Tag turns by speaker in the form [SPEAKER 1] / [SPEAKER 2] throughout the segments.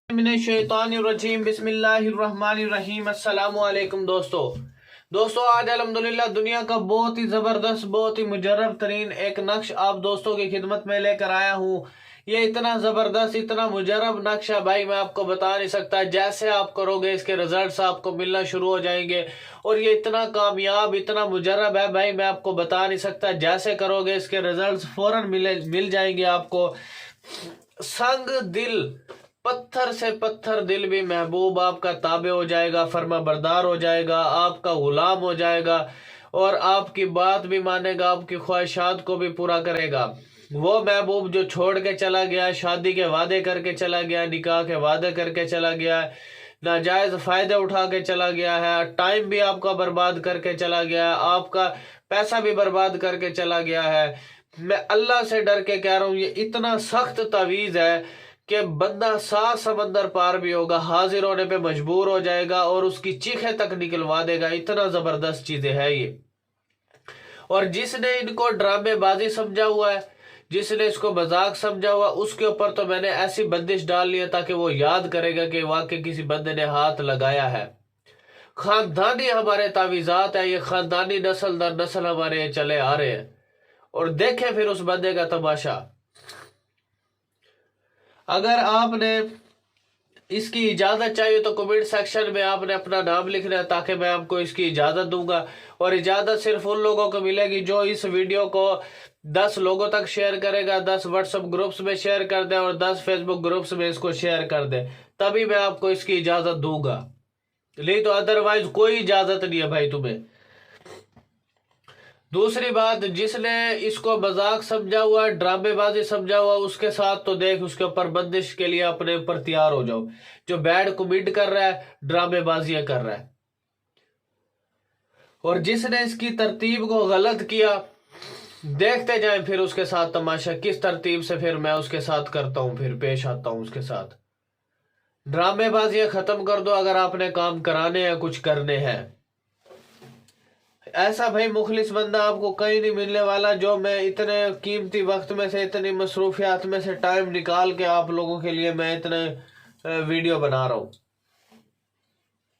[SPEAKER 1] من الشیطان الرجیم بسم اللہ الرحمن الرحیم السلام علیکم دوستو آج الحمدللہ دنیا کا بہت ہی زبردست بہت ہی مجرب ترین ایک نقش آپ دوستوں کی خدمت میں لے کر آیا ہوں۔ یہ اتنا زبردست اتنا مجرب نقش ہے بھائی، میں آپ کو بتا نہیں سکتا۔ جیسے آپ کرو گے اس کے رزلٹس آپ کو ملنا شروع ہو جائیں گے، اور یہ اتنا کامیاب اتنا مجرب ہے بھائی، میں آپ کو بتا نہیں سکتا۔ جیسے کرو گے اس کے رزلٹس فوراً مل جائیں گے آپ کو۔ سنگ دل، پتھر سے پتھر دل بھی محبوب آپ کا تابع ہو جائے گا، فرما بردار ہو جائے گا، آپ کا غلام ہو جائے گا، اور آپ کی بات بھی مانے گا، آپ کی خواہشات کو بھی پورا کرے گا۔ وہ محبوب جو چھوڑ کے چلا گیا، شادی کے وعدے کر کے چلا گیا، نکاح کے وعدے کر کے چلا گیا، ناجائز فائدے اٹھا کے چلا گیا ہے، ٹائم بھی آپ کا برباد کر کے چلا گیا ہے، آپ کا پیسہ بھی برباد کر کے چلا گیا ہے۔ میں اللہ سے ڈر کے کہہ رہا ہوں، یہ اتنا سخت تعویذ ہے کہ بندہ 7 سمندر پار بھی ہوگا، حاضر ہونے پہ مجبور ہو جائے گا اور اس کی چیخیں تک نکلوا دے گا۔ اتنا زبردست چیزیں ہے یہ۔ اور جس نے ان کو ڈرامے بازی سمجھا ہوا ہے، جس نے اس کو مذاق سمجھا ہوا، اس کے اوپر تو میں نے ایسی بندش ڈال لی ہے تاکہ وہ یاد کرے گا کہ واقعی کسی بندے نے ہاتھ لگایا ہے۔ خاندانی ہمارے تعویذات ہیں، یہ خاندانی نسل در نسل ہمارے چلے آ رہے ہیں، اور دیکھیں پھر اس بندے کا تماشا۔ اگر آپ نے اس کی اجازت چاہیے تو کمنٹ سیکشن میں آپ نے اپنا نام لکھنا ہے، تاکہ میں آپ کو اس کی اجازت دوں گا۔ اور اجازت صرف ان لوگوں کو ملے گی جو اس ویڈیو کو 10 لوگوں تک شیئر کرے گا، 10 واٹس ایپ گروپس میں شیئر کر دے اور 10 فیس بک گروپس میں اس کو شیئر کر دے، تبھی میں آپ کو اس کی اجازت دوں گا، نہیں تو ادروائز کوئی اجازت نہیں ہے بھائی تمہیں۔ دوسری بات، جس نے اس کو مذاق سمجھا ہوا، ڈرامے بازی سمجھا ہوا، اس کے ساتھ تو دیکھ اس کے اوپر بندش کے لیے اپنے اوپر تیار ہو جاؤ۔ جو بیڈ کمنٹ کر رہا ہے، ڈرامے بازیاں کر رہا ہے، اور جس نے اس کی ترتیب کو غلط کیا، دیکھتے جائیں پھر اس کے ساتھ تماشا کس ترتیب سے پھر میں اس کے ساتھ کرتا ہوں، پھر پیش آتا ہوں اس کے ساتھ۔ ڈرامے بازیاں ختم کر دو اگر آپ نے کام کرانے ہیں، کچھ کرنے ہیں۔ ایسا بھائی مخلص بندہ آپ کو کہیں نہیں ملنے والا، جو میں اتنے قیمتی وقت میں سے، اتنی مصروفیات میں سے ٹائم نکال کے آپ لوگوں کے لیے میں اتنے ویڈیو بنا رہا ہوں۔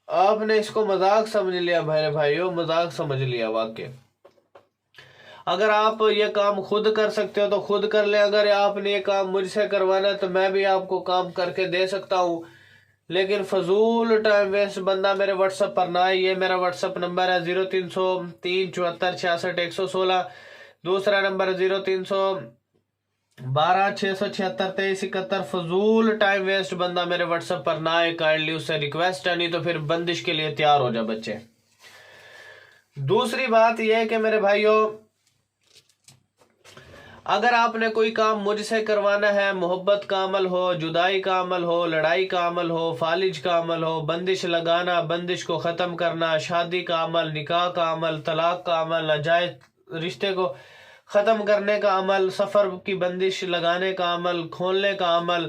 [SPEAKER 1] آپ نے اس کو مذاق سمجھ لیا بھائیو، مذاق سمجھ لیا واقعی۔ اگر آپ یہ کام خود کر سکتے ہو تو خود کر لیں، اگر آپ نے یہ کام مجھ سے کروانا ہے تو میں بھی آپ کو کام کر کے دے سکتا ہوں، لیکن فضول ٹائم ویسٹ بندہ میرے واٹس ایپ پر نہ آئے۔ یہ میرا واٹس ایپ نمبر ہے 0303746616، دوسرا نمبر 0312676371۔ فضول ٹائم ویسٹ بندہ میرے واٹس ایپ پر نہ آئے، کائنڈلی اس سے ریکویسٹ ہے، نہیں تو پھر بندش کے لیے تیار ہو جا بچے۔ دوسری بات یہ ہے کہ میرے بھائیوں، اگر آپ نے کوئی کام مجھ سے کروانا ہے، محبت کا عمل ہو، جدائی کا عمل ہو، لڑائی کا عمل ہو، فالج کا عمل ہو، بندش لگانا، بندش کو ختم کرنا، شادی کا عمل، نکاح کا عمل، طلاق کا عمل، ناجائز رشتے کو ختم کرنے کا عمل، سفر کی بندش لگانے کا عمل، کھولنے کا عمل،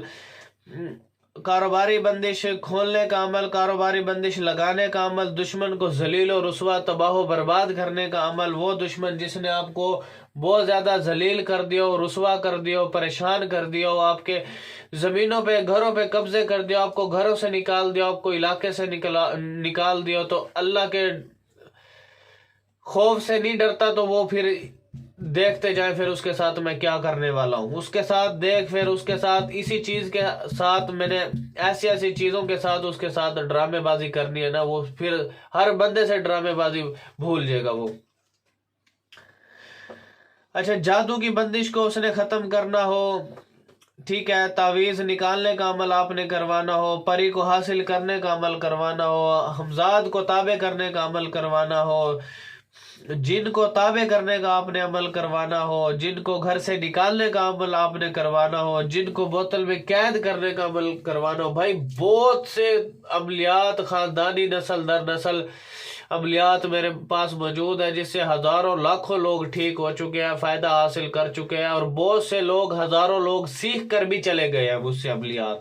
[SPEAKER 1] کاروباری بندش کھولنے کا عمل، کاروباری بندش لگانے کا عمل، دشمن کو ذلیل و رسوا تباہ و برباد کرنے کا عمل، وہ دشمن جس نے آپ کو بہت زیادہ ذلیل کر دیا، رسوا کر دیا، پریشان کر دیا، آپ کے زمینوں پہ گھروں پہ قبضے کر دیا، آپ کو گھروں سے نکال دیا، آپ کو علاقے سے نکال دیا، تو اللہ کے خوف سے نہیں ڈرتا تو وہ پھر دیکھتے جائیں پھر اس کے ساتھ میں کیا کرنے والا ہوں۔ اس کے ساتھ دیکھ، پھر اس کے ساتھ اسی چیز کے ساتھ میں نے ایسی چیزوں کے ساتھ اس کے ساتھ ڈرامے بازی کرنی ہے نا، وہ پھر ہر بندے سے ڈرامے بازی بھول جائے گا وہ۔ اچھا، جادو کی بندش کو اس نے ختم کرنا ہو، ٹھیک ہے، تعویذ نکالنے کا عمل آپ نے کروانا ہو، پری کو حاصل کرنے کا عمل کروانا ہو، ہمزاد کو تابع کرنے کا عمل کروانا ہو، جن کو تابع کرنے کا آپ نے عمل کروانا ہو، جن کو گھر سے نکالنے کا عمل آپ نے کروانا ہو، جن کو بوتل میں قید کرنے کا عمل کروانا ہو، بھائی بہت سے عملیات، خاندانی نسل در نسل عملیات میرے پاس موجود ہے، جس سے ہزاروں لاکھوں لوگ ٹھیک ہو چکے ہیں، فائدہ حاصل کر چکے ہیں، اور بہت سے لوگ، ہزاروں لوگ سیکھ کر بھی چلے گئے ہیں مجھ سے عملیات۔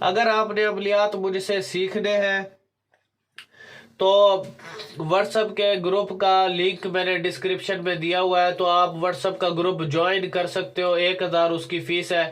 [SPEAKER 1] اگر آپ نے عملیات مجھ سے سیکھنے ہیں تو واٹس ایپ کے گروپ کا لنک میں نے ڈسکرپشن میں دیا ہوا ہے، تو آپ واٹس ایپ کا گروپ جوائن کر سکتے ہو، 1000 اس کی فیس ہے،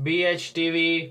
[SPEAKER 1] BHTV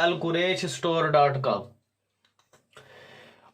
[SPEAKER 1] alqureishstore.com।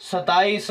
[SPEAKER 1] 27,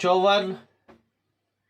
[SPEAKER 1] 54।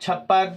[SPEAKER 1] 56,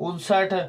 [SPEAKER 1] 59।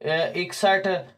[SPEAKER 1] 61,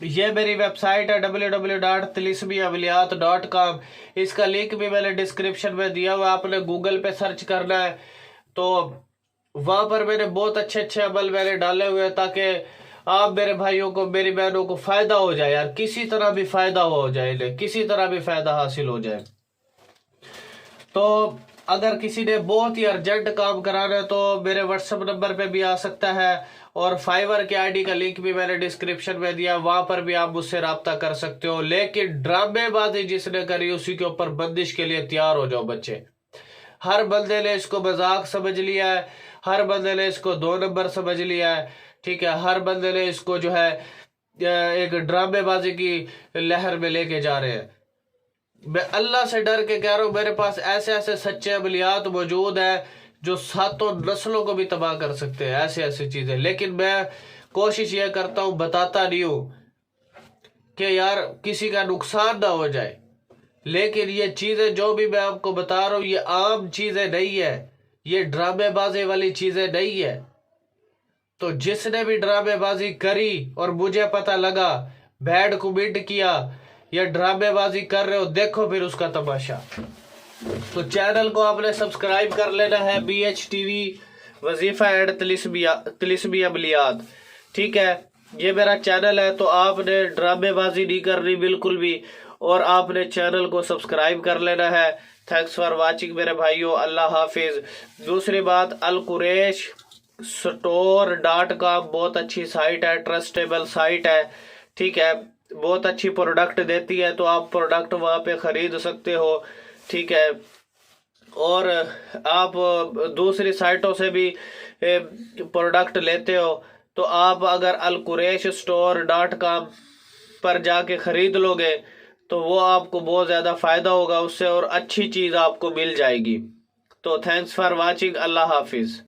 [SPEAKER 1] یہ میری ویب سائٹ ہے www.tilismiawliyat.com. اس کا لنک بھی میں نے ڈسکرپشن میں دیا ہوا، آپ نے گوگل پہ سرچ کرنا ہے تو وہاں پر میں نے بہت اچھے اچھے عمل میں نے ڈالے ہوئے ہیں تاکہ آپ میرے بھائیوں کو، میری بہنوں کو فائدہ ہو جائے یار، کسی طرح بھی فائدہ ہو جائے، کسی طرح بھی فائدہ حاصل ہو جائے. تو اگر کسی نے بہت ہی ارجنٹ کام کرانا ہے تو میرے واٹس ایپ نمبر پہ بھی آ سکتا ہے، اور فائیور کے آئی ڈی کا لنک بھی میں نے ڈسکرپشن میں دیا، وہاں پر بھی آپ مجھ سے رابطہ کر سکتے ہو. لیکن ڈرامے بازی جس نے کری اسی کے اوپر بندش کے لیے تیار ہو جاؤ بچے. ہر بندے نے اس کو مذاق سمجھ لیا ہے، ہر بندے نے اس کو 2 نمبر سمجھ لیا ہے، ٹھیک ہے. ہر بندے نے اس کو جو ہے ایک ڈرامے بازی کی لہر میں لے کے جا رہے ہیں. میں اللہ سے ڈر کے کہہ رہا ہوں، میرے پاس ایسے ایسے سچے عملیات موجود ہیں جو 7 نسلوں کو بھی تباہ کر سکتے ہیں، ایسے ایسی چیزیں. لیکن میں کوشش یہ کرتا ہوں، بتاتا نہیں ہوں کہ یار کسی کا نقصان نہ ہو جائے. لیکن یہ چیزیں جو بھی میں آپ کو بتا رہا ہوں یہ عام چیزیں نہیں ہے، یہ ڈرامے بازی والی چیزیں نہیں ہے. تو جس نے بھی ڈرامے بازی کری اور مجھے پتہ لگا، بیڈ کمنٹ کیا یا ڈرامے بازی کر رہے ہو، دیکھو پھر اس کا تماشا. تو چینل کو آپ نے سبسکرائب کر لینا ہے، BHTV وظیفہ ایڈ تلسمی عملیات، ٹھیک ہے. یہ میرا چینل ہے تو آپ نے ڈرامے بازی نہیں کرنی بالکل بھی، اور آپ نے چینل کو سبسکرائب کر لینا ہے. تھینکس فار واچنگ میرے بھائیو، اللہ حافظ. دوسری بات، alqureshstore.com بہت اچھی سائٹ ہے، ٹرسٹیبل سائٹ ہے، ٹھیک ہے. بہت اچھی پروڈکٹ دیتی ہے تو آپ پروڈکٹ وہاں پہ خرید سکتے ہو، ٹھیک ہے. اور آپ دوسری سائٹوں سے بھی پروڈکٹ لیتے ہو تو آپ اگر alqureshstore.com پر جا کے خرید لو گے تو وہ آپ کو بہت زیادہ فائدہ ہوگا اس سے، اور اچھی چیز آپ کو مل جائے گی. تو تھینکس فار واچنگ، اللہ حافظ.